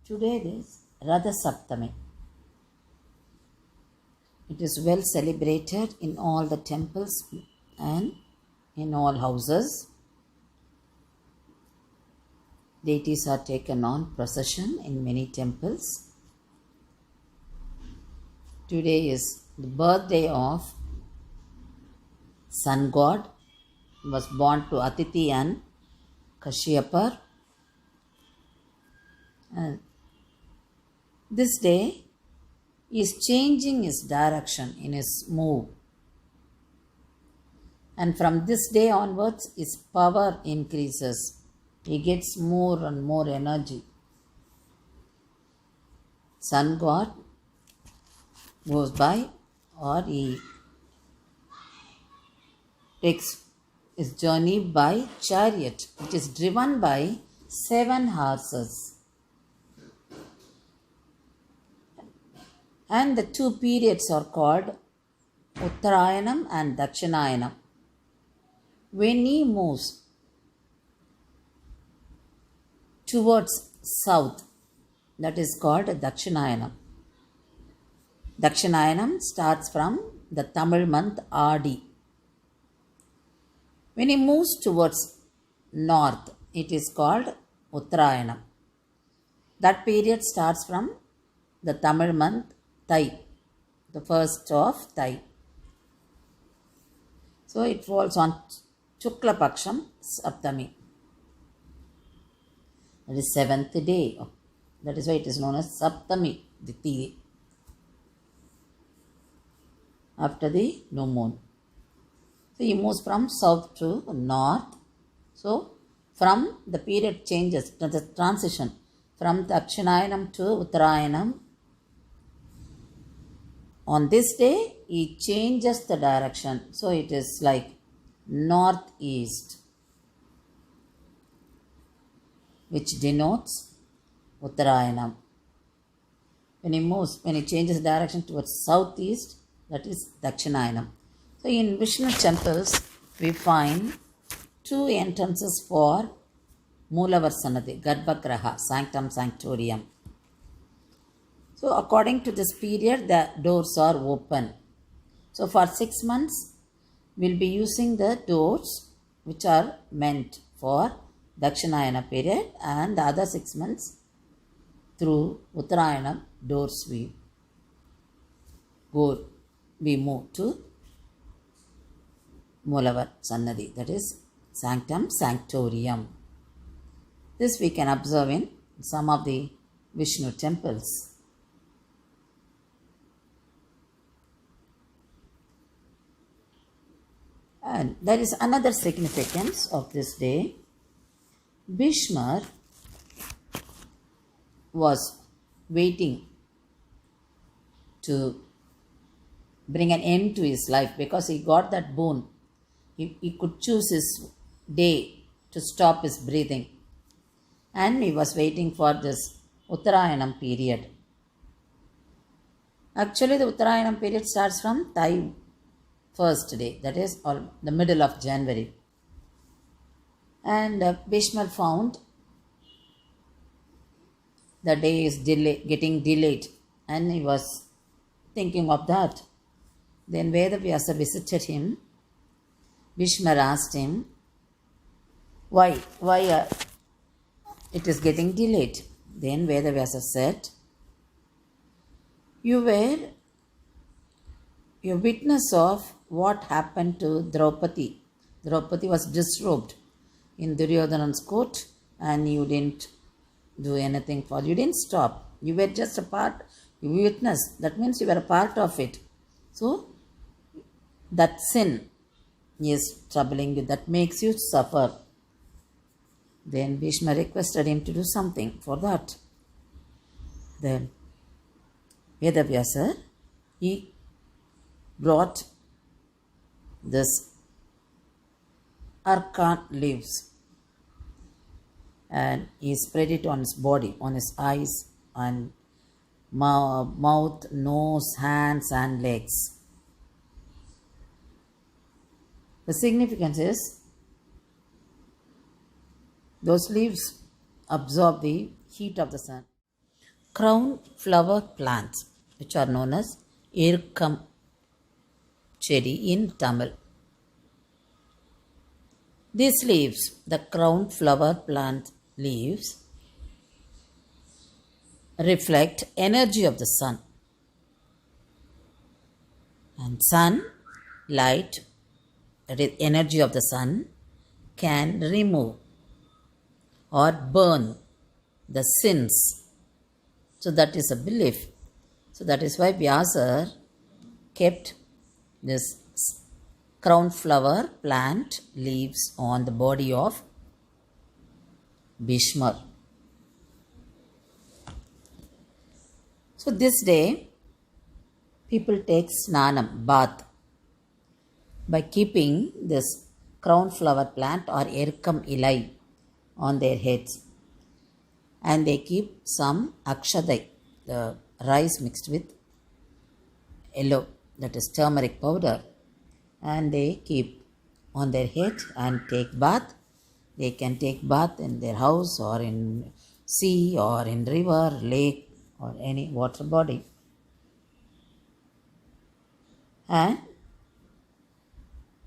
Today is Ratha Sapthami. It is well celebrated in all the temples and in all houses. Deities are taken on procession in many temples. Today is the birthday of sun god. He was born to Aditi and Kashyapa. And this day he is changing his direction in his move. And from this day onwards, his power increases. He gets more and more energy. Sun god goes by, or he takes his journey by chariot, which is driven by 7 horses. And the 2 periods are called Uttarayanam and Dakshinayanam. When he moves towards south, that is called Dakshinayanam. Dakshinayanam starts from the Tamil month Adi. When he moves towards north, it is called Uttarayanam. That period starts from the Tamil month Thai, the first of Thai. So it falls on Shukla Paksham Saptami. That is 7th day. That is why it is known as Saptami Diti. After the new moon. So he moves from south to north. So from the period changes, the transition from Dakshinayanam to Uttarayanam. On this day, he changes the direction. So it is like northeast, which denotes Uttarayanam. When he changes direction towards southeast, that is Dakshinayanam. So in Vishnu temples, we find 2 entrances for Moolavarsanadi, Garbhagraha, Sanctum Sanctorium. So according to this period, the doors are open. So for 6 months, we'll be using the doors which are meant for Dakshinayana period, and the other 6 months through Uttarayana doors we move to Moolavar Sannadi, that is Sanctum Sanctorium. This we can observe in some of the Vishnu temples. And there is another significance of this day. Bhishma was waiting to bring an end to his life because he got that boon. He could choose his day to stop his breathing. And he was waiting for this Uttarayanam period. Actually, the Uttarayanam period starts from Thai first day, that is the middle of January. And Bhishma found the day is getting delayed, and he was thinking of that. Then Vedavyasa visited him. Bhishma asked him, why it is getting delayed? Then Vedavyasa said, you were a witness of what happened to Draupadi. Draupadi was disrobed in Duryodhana's court, and you didn't do anything for it. You didn't stop. You were just a part. You witnessed. That means you were a part of it. So that sin is troubling you. That makes you suffer. Then Bhishma requested him to do something for that. Then Vedavyasa, he brought this arkan leaves, and he spread it on his body, on his eyes and mouth, nose, hands and legs. The significance is those leaves absorb the heat of the sun. crown flower plants, which are known as Irkam cherry in Tamil. These leaves, the crown flower plant leaves, reflect energy of the sun. And sun, light, energy of the sun can remove or burn the sins. So that is a belief. So that is why Vyasar kept this crown flower plant leaves on the body of Bhishma. So this day, people take snanam, bath, by keeping this crown flower plant or erkam ilai on their heads. And they keep some akshadai, the rice mixed with yellow, that is turmeric powder, and they keep on their head and take bath. They can take bath in their house or in sea or in river, lake or any water body. And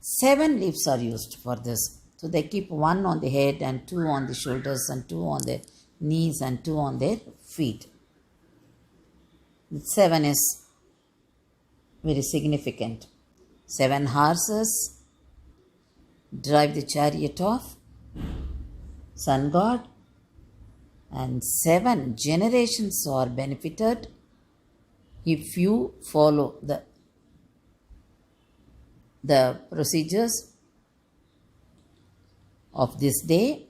7 leaves are used for this. So they keep 1 on the head and 2 on the shoulders and 2 on their knees and 2 on their feet. 7 is very significant. 7 horses drive the chariot of sun god, and 7 generations are benefited if you follow the procedures of this day,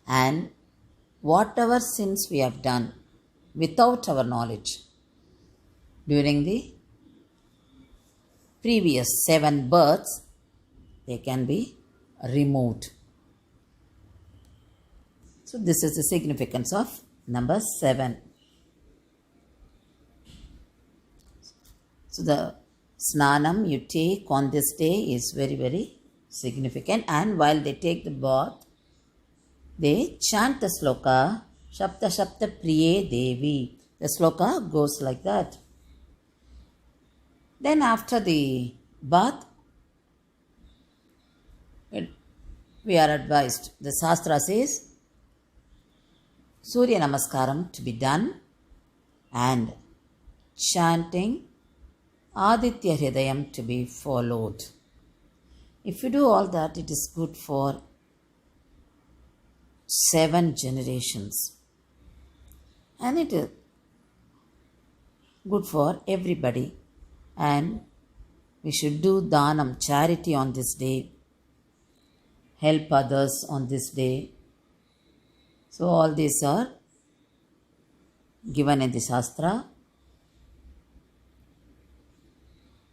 and whatever sins we have done without our knowledge during the previous 7 births, they can be removed. So this is the significance of number 7. So the snanam you take on this day is very, very significant. And while they take the bath, they chant the sloka, Shapta Shapta Priye Devi. The sloka goes like that. Then after the bath, we are advised, the Shastra says, Surya Namaskaram to be done and chanting Aditya Hridayam to be followed. If you do all that, it is good for 7 generations. And it is good for everybody. And we should do dhanam, charity on this day. Help others on this day. So all these are given in the Shastra.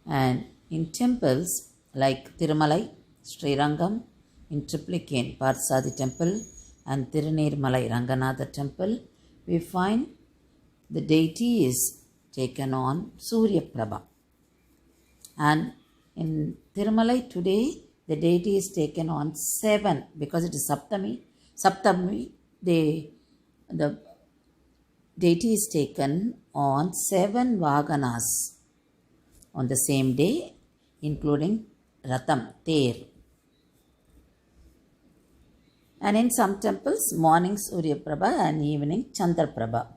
And in temples like Tirumalai, Srirangam, in Triplicane, Parthasadi temple, and Tirunirmalai Ranganatha temple, we find the deity is taken on Surya Prabha. And in Tirumalai today, the deity is taken on 7, because it is Sapthami. Sapthami, the deity is taken on 7 Vaganas on the same day, including Ratham, Ter. And in some temples, morning Surya Prabha and evening Chandra Prabha.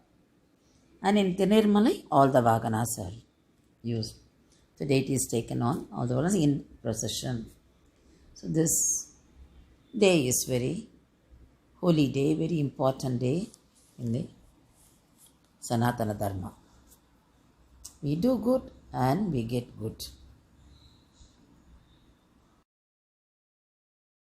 And in Tirunirmalai, all the Vaganas are used. The deity is taken on all the Vaganas in procession. So this day is very holy day, very important day in the Sanatana Dharma. We do good and we get good.